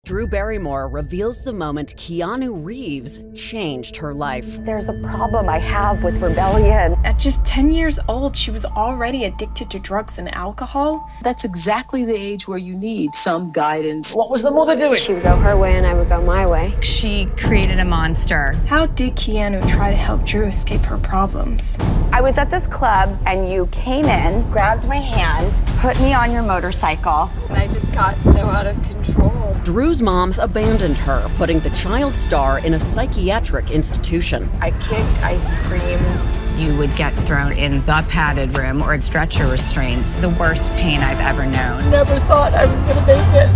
Drew Barrymore reveals the moment Keanu Reeves changed her life. There's a problem I have with rebellion. At just 10 years old, she was already addicted to drugs and alcohol. That's exactly the age where you need some guidance. What was the mother doing? She would go her way and I would go my way. She created a monster. How did Keanu try to help Drew escape her problems? I was at this club and you came in, grabbed my hand, put me on your motorcycle. And I just got so out of control. Drew's mom abandoned her, putting the child star in a psychiatric institution. I kicked, I screamed. You would get thrown in the padded room or stretcher restraints. The worst pain I've ever known. Never thought I was gonna make it.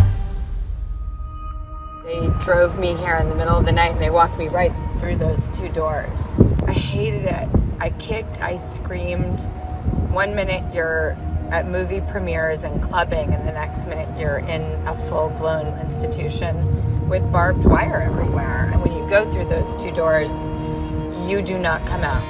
They drove me here in the middle of the night and they walked me right through those two doors. I hated it. I kicked, I screamed. 1 minute you're at movie premieres and clubbing, and the next minute you're in a full-blown institution with barbed wire everywhere. And when you go through those two doors, you do not come out.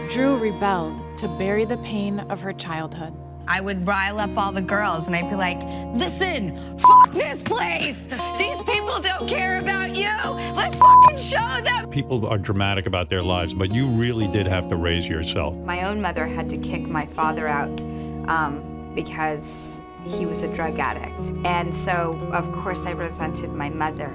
Drew rebelled to bury the pain of her childhood. I would rile up all the girls and I'd be like, listen, fuck this place. These people don't care about you. Let's fucking show them. People are dramatic about their lives, but you really did have to raise yourself. My own mother had to kick my father out because he was a drug addict. And so, of course, I resented my mother.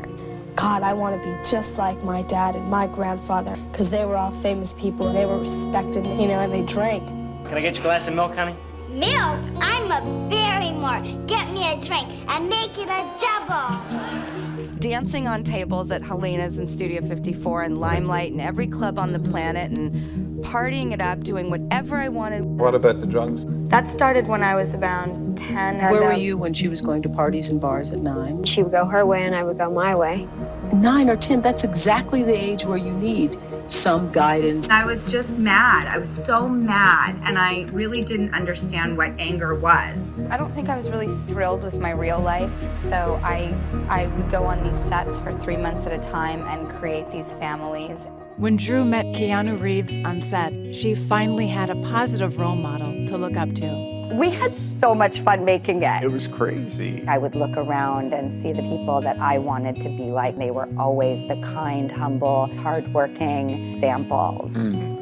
God, I want to be just like my dad and my grandfather, because they were all famous people and they were respected, and they drank. Can I get you a glass of milk, honey? Milk? I'm a Barrymore. Get me a drink and make it a double. Dancing on tables at Helena's and Studio 54 and Limelight and every club on the planet and partying it up, doing whatever I wanted. What about the drugs? That started when I was around 10. Where were you when she was going to parties and bars at 9? She would go her way and I would go my way. 9 or 10, that's exactly the age where you need some guidance. I was just mad. I was so mad, and I really didn't understand what anger was. I don't think I was really thrilled with my real life, so I would go on these sets for 3 months at a time and create these families. When Drew met Keanu Reeves on set, she finally had a positive role model to look up to. We had so much fun making it. It was crazy. I would look around and see the people that I wanted to be like. They were always the kind, humble, hardworking examples.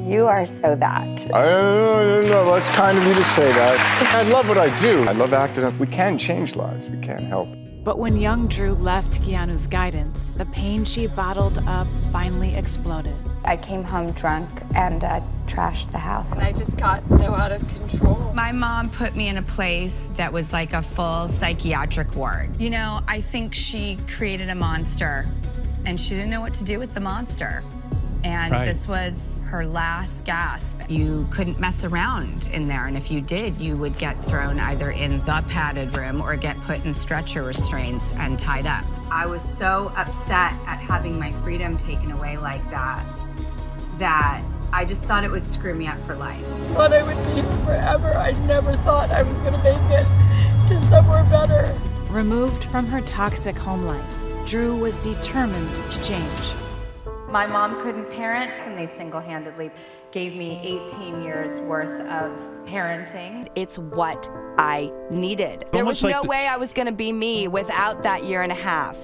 You are so that. I don't know, that's kind of you to say that. I love what I do. I love acting up. We can change lives. We can't help it. But when young Drew left Keanu's guidance, the pain she bottled up finally exploded. I came home drunk and trashed the house. And I just got so out of control. My mom put me in a place that was like a full psychiatric ward. You know, I think she created a monster, and she didn't know what to do with the monster. And This was her last gasp. You couldn't mess around in there, and if you did, you would get thrown either in the padded room or get put in stretcher restraints and tied up. I was so upset at having my freedom taken away like that I just thought it would screw me up for life. I thought I would be here forever. I never thought I was gonna make it to somewhere better. Removed from her toxic home life, Drew was determined to change. My mom couldn't parent, and they single-handedly gave me 18 years worth of parenting. It's what I needed. There was no way I was gonna be me without that year and a half.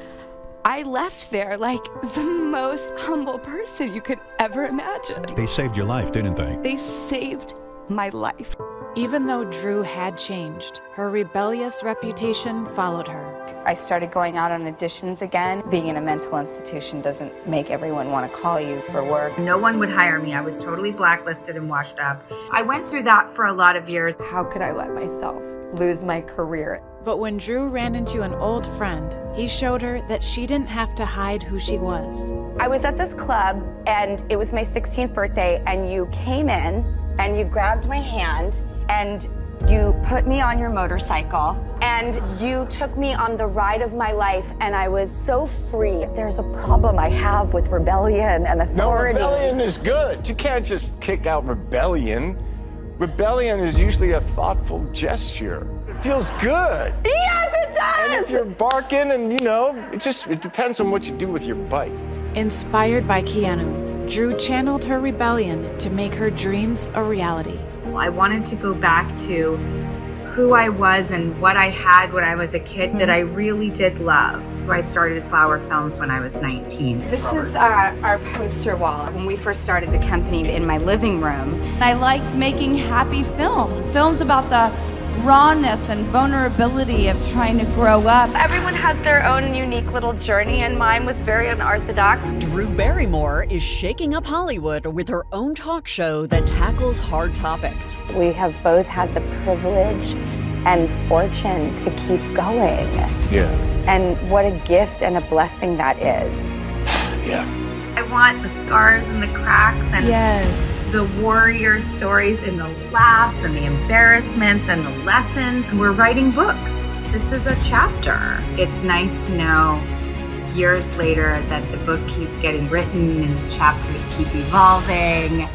I left there like the most humble person you could ever imagine. They saved your life, didn't they? They saved my life. Even though Drew had changed, her rebellious reputation followed her. I started going out on auditions again. Being in a mental institution doesn't make everyone want to call you for work. No one would hire me. I was totally blacklisted and washed up. I went through that for a lot of years. How could I let myself lose my career? But when Drew ran into an old friend, he showed her that she didn't have to hide who she was. I was at this club and it was my 16th birthday and you came in and you grabbed my hand and you put me on your motorcycle and you took me on the ride of my life, and I was so free. There's a problem I have with rebellion and authority. No, rebellion is good. You can't just kick out rebellion. Rebellion is usually a thoughtful gesture. It feels good. Yes, it does! And if you're barking and, it depends on what you do with your bite. Inspired by Keanu, Drew channeled her rebellion to make her dreams a reality. I wanted to go back to who I was and what I had when I was a kid that I really did love. I started Flower Films when I was 19. This is our poster wall when we first started the company in my living room. I liked making happy films about the rawness and vulnerability of trying to grow up. Everyone has their own unique little journey, and mine was very unorthodox. Drew Barrymore is shaking up Hollywood with her own talk show that tackles hard topics. We have both had the privilege and fortune to keep going. Yeah. And what a gift and a blessing that is. Yeah. I want the scars and the cracks and the warrior stories and the laughs and the embarrassments and the lessons. And we're writing books. This is a chapter. It's nice to know years later that the book keeps getting written and the chapters keep evolving.